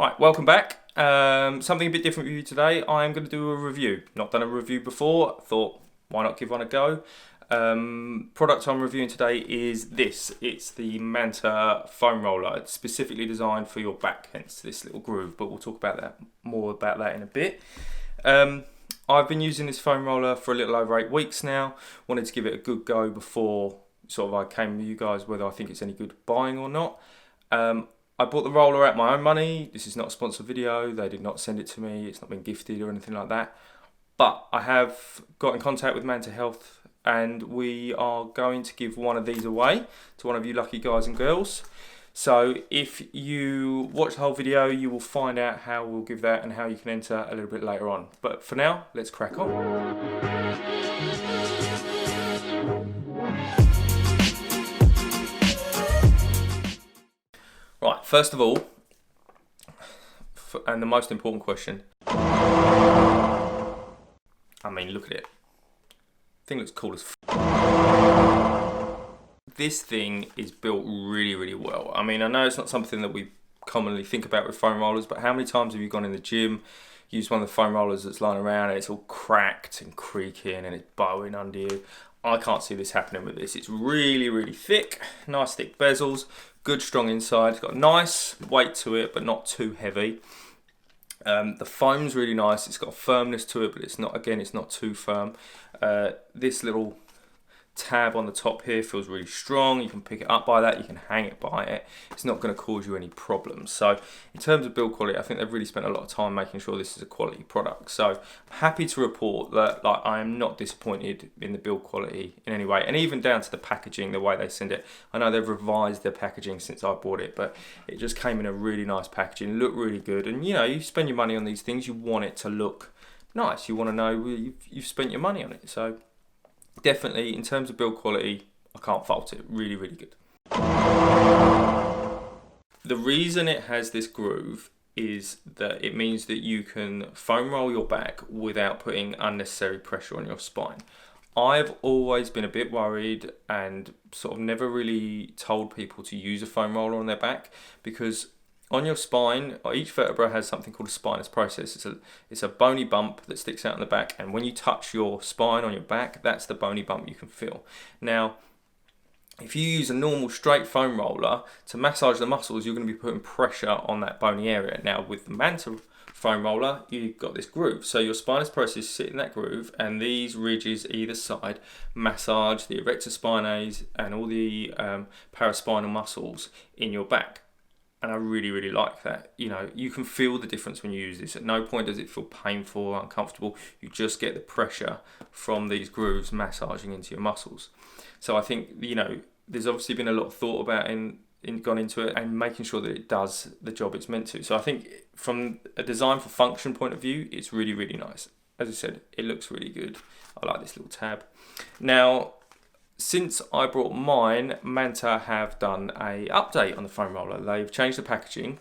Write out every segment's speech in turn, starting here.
Right, welcome back. Something a bit different for you today. I'm going to do a review. Not done a review before. Thought, why not give one a go? Product I'm reviewing today is this. It's the Manta foam roller. It's specifically designed for your back, hence this little groove. But we'll talk about that more about that in a bit. I've been using this foam roller for a little over 8 weeks now. Wanted to give it a good go before I came with you guys whether I think it's any good buying or not. I bought the roller out my own money. This is not a sponsored video. They did not send it to me. It's not been gifted or anything like that. But I have got in contact with Manta Health and we are going to give one of these away to one of you lucky guys and girls. So if you watch the whole video, you will find out how we'll give that and how you can enter a little bit later on. But for now, let's crack on. Right, first of all, and the most important question. I mean, look at it. Thing looks cool as This thing is built really, really well. I mean, I know it's not something that we commonly think about with foam rollers, but how many times have you gone in the gym, used one of the foam rollers that's lying around and it's all cracked and creaking and it's bowing under you? I can't see this happening with this. It's really, really thick, nice thick bezels, good strong inside. It's got a nice weight to it, but not too heavy. The foam's really nice. It's got a firmness to it, but it's not too firm. This little tab on the top here feels really strong. You can pick it up by that, you can hang it by it. It's not going to cause you any problems. So in terms of build quality, I think they've really spent a lot of time making sure this is a quality product. So I'm happy to report that I am not disappointed in the build quality in any way, and even down to the packaging, the way they send it. I know they've revised their packaging since I bought it, but it just came in a really nice packaging, looked really good. And you know, you spend your money on these things, you want it to look nice. You want to know you've spent your money on it. So definitely, in terms of build quality, I can't fault it. Really, really good. The reason it has this groove is that it means that you can foam roll your back without putting unnecessary pressure on your spine. I've always been a bit worried and sort of never really told people to use a foam roller on their back, because on your spine, each vertebra has something called a spinous process. It's a bony bump that sticks out in the back, and when you touch your spine on your back, that's the bony bump you can feel. Now, if you use a normal straight foam roller to massage the muscles, you're going to be putting pressure on that bony area. Now, with the Manta foam roller, you've got this groove. So your spinous process sits in that groove, and these ridges either side massage the erector spinae and all the paraspinal muscles in your back. And I really, really like that. You know, you can feel the difference when you use this. At no point does it feel painful or uncomfortable. You just get the pressure from these grooves massaging into your muscles. So I think, you know, there's obviously been a lot of thought about gone into it and making sure that it does the job it's meant to. So I think from a design for function point of view, it's really, really nice. As I said, it looks really good. I like this little tab. Now, since I brought mine, Manta have done a update on the foam roller. They've changed the packaging.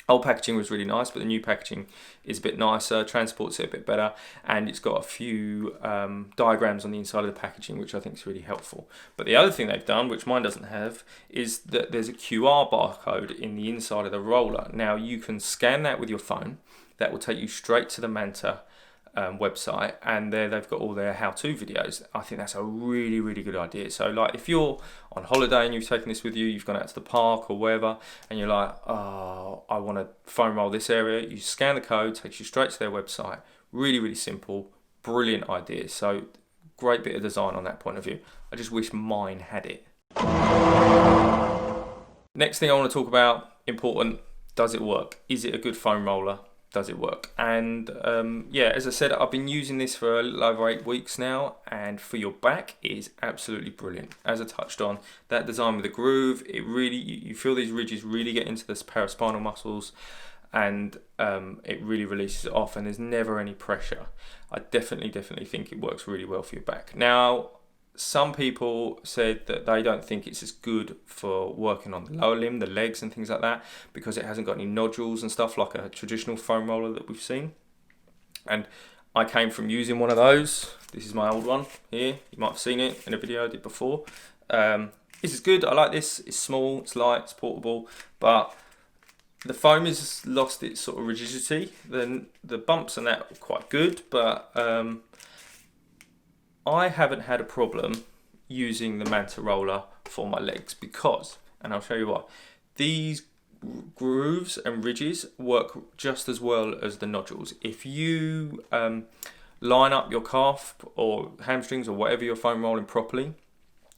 Old packaging was really nice, but the new packaging is a bit nicer, transports it a bit better, and it's got a few diagrams on the inside of the packaging, which I think is really helpful. But the other thing they've done, which mine doesn't have, is that there's a QR barcode in the inside of the roller. Now, you can scan that with your phone. That will take you straight to the Manta website, and there they've got all their how-to videos. I think that's a really, really good idea. So like, if you're on holiday and you've taken this with you, you've gone out to the park or wherever, and you're like, oh, I want to foam roll this area, you scan the code, takes you straight to their website. Really, really simple, brilliant idea. So great bit of design on that point of view. I just wish mine had it. Next thing I want to talk about, important, does it work? Is it a good foam roller? Does it work? And yeah, as I said, I've been using this for a little over 8 weeks now, and for your back it is absolutely brilliant. As I touched on, that design with the groove, it really, you feel these ridges really get into the paraspinal muscles, and it really releases it off, and there's never any pressure. I definitely think it works really well for your back. Now, some people said that they don't think it's as good for working on the lower limb, the legs and things like that, because it hasn't got any nodules and stuff like a traditional foam roller that we've seen. And I came from using one of those. This is my old one here. You might have seen it in a video I did before. This is good. I like this. It's small, it's light, it's portable, but The foam has lost its sort of rigidity. Then the bumps and that are quite good, but I haven't had a problem using the Manta roller for my legs because, and I'll show you why, these grooves and ridges work just as well as the nodules. If you line up your calf or hamstrings or whatever you're foam rolling properly,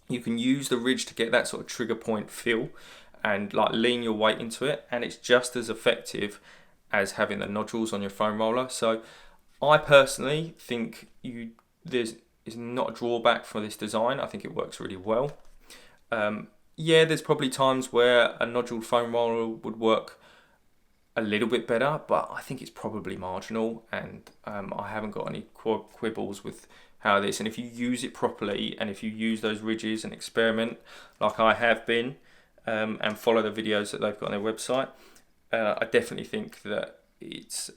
you can use the ridge to get that sort of trigger point feel and like lean your weight into it, and it's just as effective as having the nodules on your foam roller. So I personally think there's not a drawback for this design. I think it works really well. Yeah, there's probably times where a nodule foam roller would work a little bit better, but I think it's probably marginal, and I haven't got any quibbles with how it is. And if you use it properly, and if you use those ridges and experiment like I have been, and follow the videos that they've got on their website, I definitely think that it's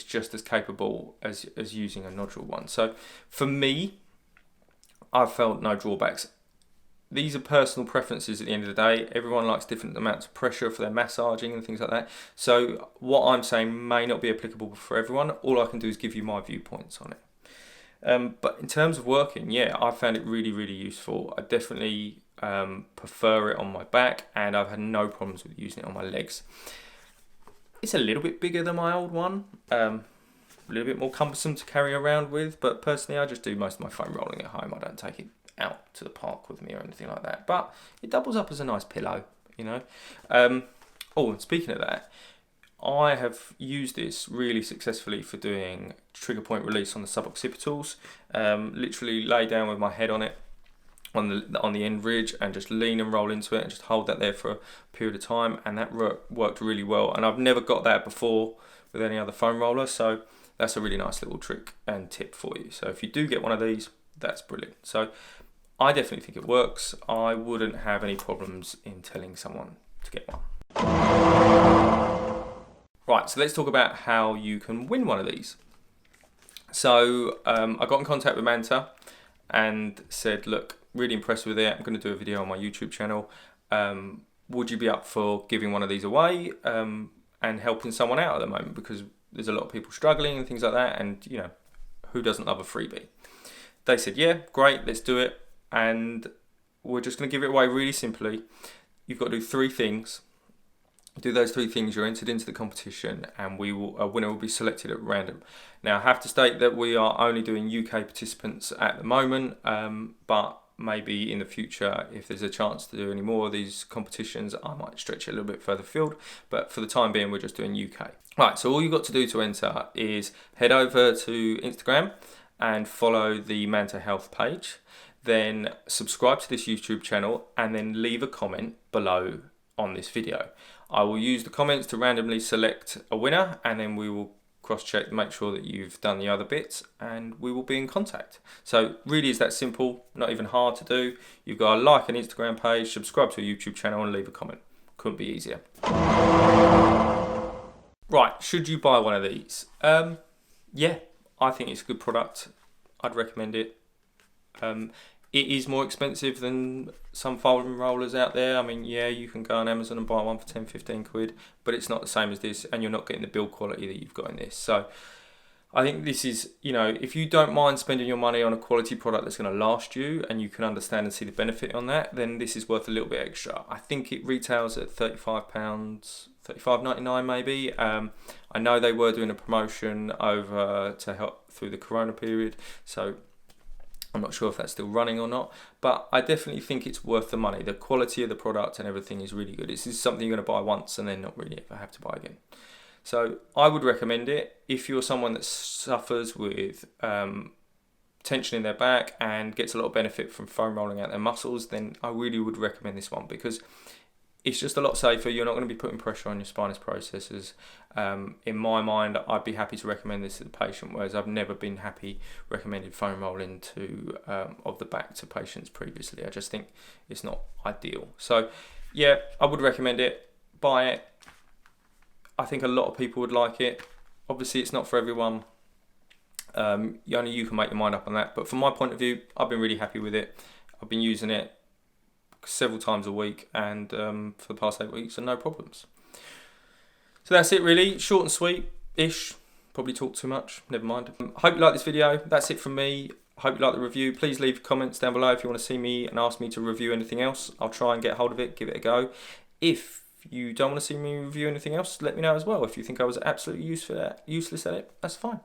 just as capable as using a nodule one. So for me, I've felt no drawbacks. These are personal preferences at the end of the day. Everyone likes different amounts of pressure for their massaging and things like that. So what I'm saying may not be applicable for everyone. All I can do is give you my viewpoints on it. But in terms of working, yeah, I found it really, really useful. I definitely prefer it on my back, and I've had no problems with using it on my legs. It's a little bit bigger than my old one. A little bit more cumbersome to carry around with, but personally I just do most of my foam rolling at home. I don't take it out to the park with me or anything like that, but it doubles up as a nice pillow, you know. Oh, and speaking of that, I have used this really successfully for doing trigger point release on the suboccipitals. Literally lay down with my head on it, on the end ridge, and just lean and roll into it and just hold that there for a period of time, and that worked really well. And I've never got that before with any other foam roller, so that's a really nice little trick and tip for you. So if you do get one of these, that's brilliant. So I definitely think it works. I wouldn't have any problems in telling someone to get one. Right, so let's talk about how you can win one of these. So I got in contact with Manta and said, look, really impressed with it. I'm going to do a video on my YouTube channel. Would you be up for giving one of these away and helping someone out at the moment? Because there's a lot of people struggling and things like that, and you know, who doesn't love a freebie? They said, yeah, great, let's do it. And we're just going to give it away really simply. You've got to do 3 things. Do those 3 things, you're entered into the competition, and a winner will be selected at random. Now, I have to state that we are only doing UK participants at the moment, but maybe in the future, if there's a chance to do any more of these competitions, I might stretch it a little bit further afield, but for the time being, we're just doing UK. Right, so all you've got to do to enter is head over to Instagram and follow the Manta Health page, then subscribe to this YouTube channel, and then leave a comment below on this video. I will use the comments to randomly select a winner, and then we will cross-check to make sure that you've done the other bits, and we will be in contact. So really is that simple, not even hard to do. You've got to like an Instagram page, subscribe to a YouTube channel, and leave a comment. Couldn't be easier. Right, should you buy one of these? Yeah, I think it's a good product. I'd recommend it. It is more expensive than some folding rollers out there. I mean, yeah, you can go on Amazon and buy one for 10, 15 quid, but it's not the same as this, and you're not getting the build quality that you've got in this. So I think this is, you know, if you don't mind spending your money on a quality product that's going to last you, and you can understand and see the benefit on that, then this is worth a little bit extra. I think it retails at £35, $35.99 maybe. I know they were doing a promotion over to help through the Corona period, so I'm not sure if that's still running or not, but I definitely think it's worth the money. The quality of the product and everything is really good. This is something you're going to buy once and then not really ever have to buy again. So I would recommend it. If you're someone that suffers with tension in their back and gets a lot of benefit from foam rolling out their muscles, then I really would recommend this one, because it's just a lot safer. You're not going to be putting pressure on your spinous processes. In my mind, I'd be happy to recommend this to the patient, whereas I've never been happy recommending foam rolling of the back to patients previously. I just think it's not ideal. So yeah, I would recommend it. Buy it. I think a lot of people would like it. Obviously, it's not for everyone. Only you can make your mind up on that. But from my point of view, I've been really happy with it. I've been using it several times a week, and for the past 8 weeks, and no problems. So that's it really, short and sweet-ish. Probably talked too much, never mind. Hope you like this video. That's it from me. Hope you like the review. Please leave comments down below if you want to see me and ask me to review anything else. I'll try and get hold of it, give it a go. If you don't want to see me review anything else, let me know as well. If you think I was absolutely useless at it, that's fine.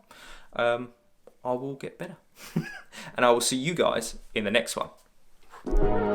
I will get better. And I will see you guys in the next one.